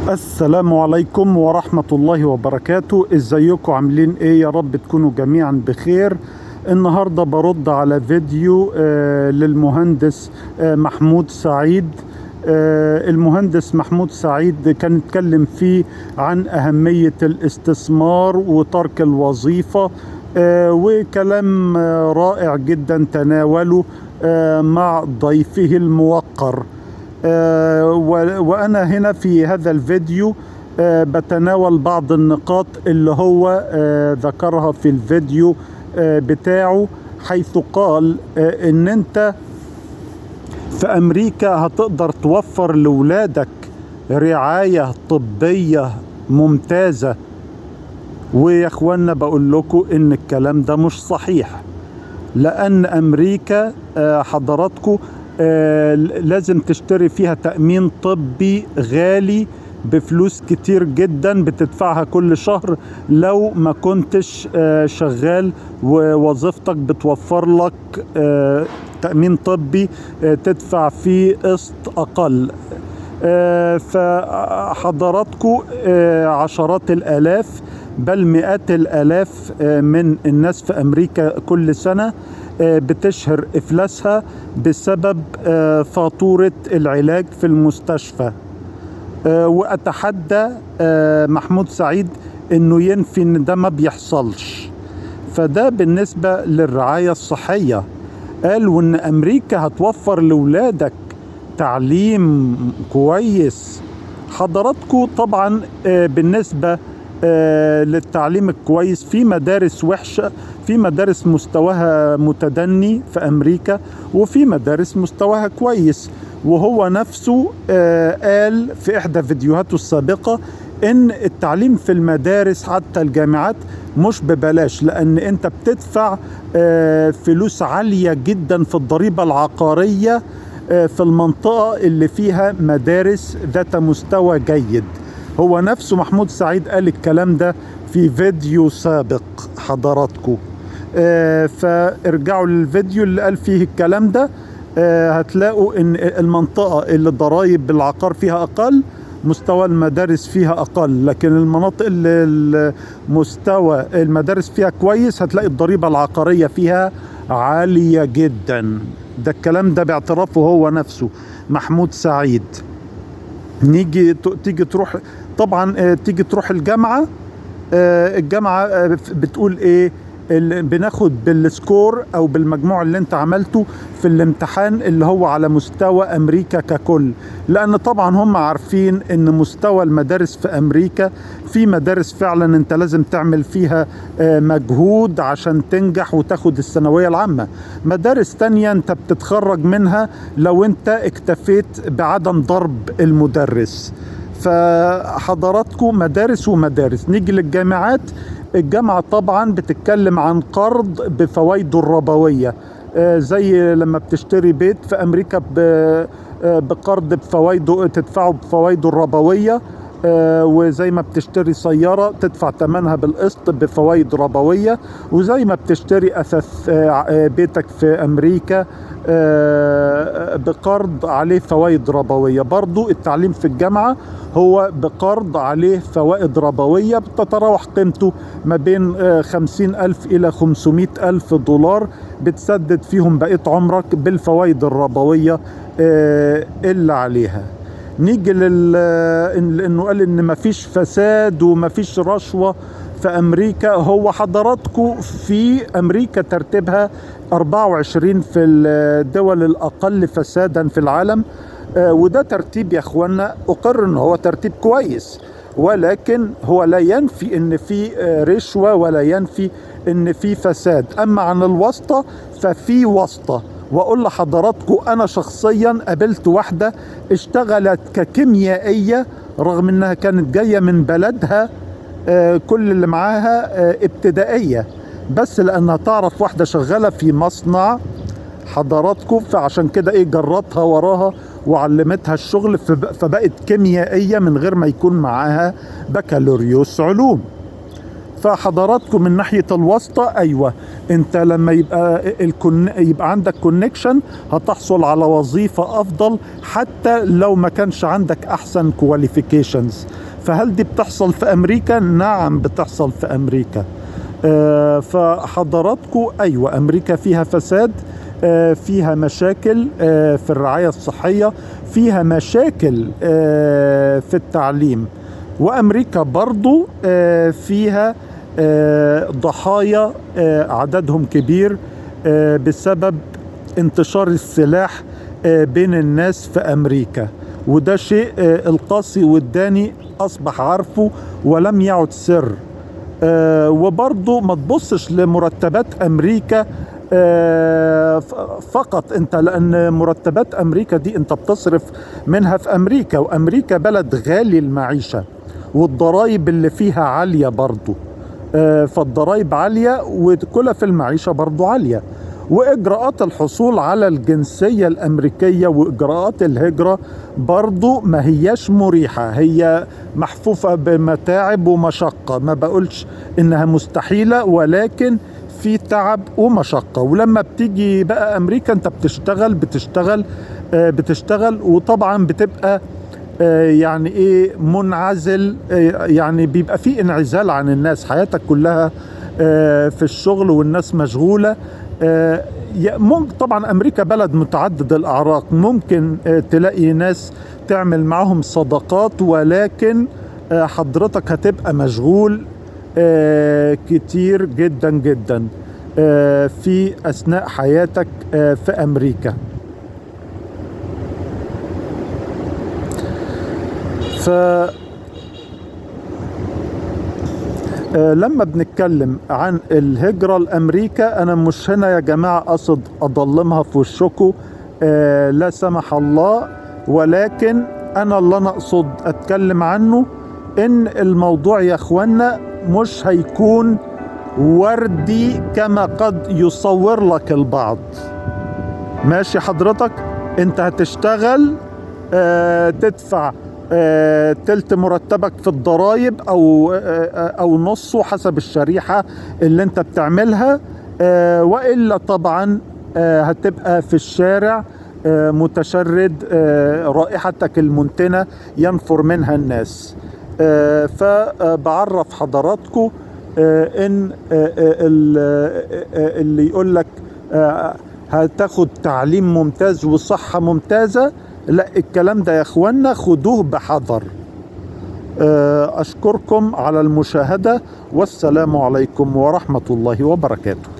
السلام عليكم ورحمة الله وبركاته. ازيكم عاملين ايه؟ يا رب تكونوا جميعا بخير. النهاردة برد على فيديو للمهندس محمود سعيد. المهندس محمود سعيد كان يتكلم فيه عن أهمية الاستثمار وترك الوظيفة، وكلام رائع جدا تناوله مع ضيفه الموقر. وأنا هنا في هذا الفيديو بتناول بعض النقاط اللي هو ذكرها في الفيديو بتاعه، حيث قال ان انت في امريكا هتقدر توفر لولادك رعاية طبية ممتازة. ويا اخوانا بقول لكم ان الكلام ده مش صحيح، لان امريكا حضراتكم لازم تشتري فيها تأمين طبي غالي بفلوس كتير جدا بتدفعها كل شهر لو ما كنتش شغال ووظيفتك بتوفر لك تأمين طبي تدفع فيه قسط أقل. فحضراتكم عشرات الآلاف بل مئات الآلاف من الناس في أمريكا كل سنة بتشهر إفلاسها بسبب فاتورة العلاج في المستشفى. وأتحدى محمود سعيد إنه ينفي إن ده ما بيحصلش. فده بالنسبة للرعاية الصحية. قال وإن أمريكا هتوفر لولادك تعليم كويس. حضراتكم طبعا بالنسبة للتعليم الكويس في مدارس وحشة، في مدارس مستواها متدني في أمريكا وفي مدارس مستواها كويس. وهو نفسه قال في إحدى فيديوهاته السابقة إن التعليم في المدارس حتى الجامعات مش ببلاش، لأن أنت بتدفع فلوس عالية جدا في الضريبة العقارية في المنطقة اللي فيها مدارس ذات مستوى جيد. هو نفسه محمود سعيد قال الكلام ده في فيديو سابق حضراتكم. فارجعوا للفيديو اللي قال فيه الكلام ده. هتلاقوا ان المنطقة اللي ضرائب العقار فيها اقل مستوى المدارس فيها اقل، لكن المناطق اللي مستوى المدارس فيها كويس هتلاقي الضريبة العقارية فيها عالية جدا. ده الكلام ده باعترافه هو نفسه محمود سعيد. تيجي تروح طبعا تيجي تروح الجامعة. الجامعة بتقول ايه؟ بناخد بالسكور او بالمجموع اللي انت عملته في الامتحان اللي هو على مستوى امريكا ككل، لان طبعا هم عارفين ان مستوى المدارس في امريكا في مدارس فعلا انت لازم تعمل فيها مجهود عشان تنجح وتاخد الثانوية العامة. مدارس تانية انت بتتخرج منها لو انت اكتفيت بعدم ضرب المدرس. فحضراتكم مدارس ومدارس. نيجي للجامعات. الجامعة طبعا بتتكلم عن قرض بفوائده الربوية، زي لما بتشتري بيت في أمريكا بقرض بفوائده تدفعه بفوائده الربوية، وزي ما بتشتري سيارة تدفع ثمنها بالقسط بفوائد ربوية، وزي ما بتشتري أثاث بيتك في أمريكا بقرض عليه فوائد ربوية. برضو التعليم في الجامعة هو بقرض عليه فوائد ربوية بتتراوح قيمته ما بين 50,000 إلى 500,000 دولار، بتسدد فيهم بقية عمرك بالفوائد الربوية اللي عليها. نيجي انه قال ان مفيش فساد ومفيش رشوة في امريكا. هو حضراتكم في امريكا ترتيبها 24 في الدول الاقل فسادا في العالم، وده ترتيب يا اخوانا اقر ان هو ترتيب كويس، ولكن هو لا ينفي ان في رشوة ولا ينفي ان في فساد. اما عن الواسطة ففي واسطة. واقول لحضراتكم انا شخصيا قابلت واحدة اشتغلت ككيميائية رغم انها كانت جاية من بلدها كل اللي معاها ابتدائية، بس لانها تعرف واحدة شغالة في مصنع حضراتكم، فعشان كده جرتها وراها وعلمتها الشغل، فبقت كيميائية من غير ما يكون معاها بكالوريوس علوم. فحضراتكم من ناحية الواسطة، أيوة أنت لما يبقى عندك كونكشن هتحصل على وظيفة أفضل حتى لو ما كانش عندك أحسن كواليفيكيشنز. فهل دي بتحصل في أمريكا؟ نعم بتحصل في أمريكا. فحضراتكم أيوة أمريكا فيها فساد، فيها مشاكل في الرعاية الصحية، فيها مشاكل في التعليم، وأمريكا برضو فيها ضحايا عددهم كبير بسبب انتشار السلاح بين الناس في أمريكا، وده شيء القاصي والداني أصبح عارفه ولم يعد سر. وبرضو ما تبصش لمرتبات أمريكا فقط انت، لان مرتبات امريكا دي انت بتصرف منها في امريكا، وامريكا بلد غالي المعيشة والضرائب اللي فيها عالية برضو. فالضرائب عالية وكلها في المعيشة برضو عالية، واجراءات الحصول على الجنسية الامريكية واجراءات الهجرة برضو ما هياش مريحة، هي محفوفة بمتاعب ومشقة. ما بقولش انها مستحيلة، ولكن في تعب ومشقة. ولما بتيجي بقى امريكا انت بتشتغل وطبعا بتبقى يعني ايه منعزل، يعني بيبقى في انعزال عن الناس، حياتك كلها في الشغل والناس مشغولة. ممكن طبعا امريكا بلد متعدد الاعراق، ممكن تلاقي ناس تعمل معهم صداقات، ولكن حضرتك هتبقى مشغول كتير جدا جدا في اثناء حياتك في امريكا. لما بنتكلم عن الهجرة لأمريكا، أنا مش هنا يا جماعة قصد أضلمها في وشكم لا سمح الله، ولكن أنا اللي أنا أقصد أتكلم عنه إن الموضوع يا أخوانا مش هيكون وردي كما قد يصور لك البعض. ماشي حضرتك؟ أنت هتشتغل تدفع تلت مرتبك في الضرائب او نصه حسب الشريحة اللي انت بتعملها، وإلا طبعا هتبقى في الشارع متشرد، رائحتك المنتنة ينفر منها الناس. فبعرف حضراتكم ان اللي يقول لك هتاخد تعليم ممتاز وصحة ممتازة، لا، الكلام ده يا اخوانا خدوه بحذر. اشكركم على المشاهدة، والسلام عليكم ورحمة الله وبركاته.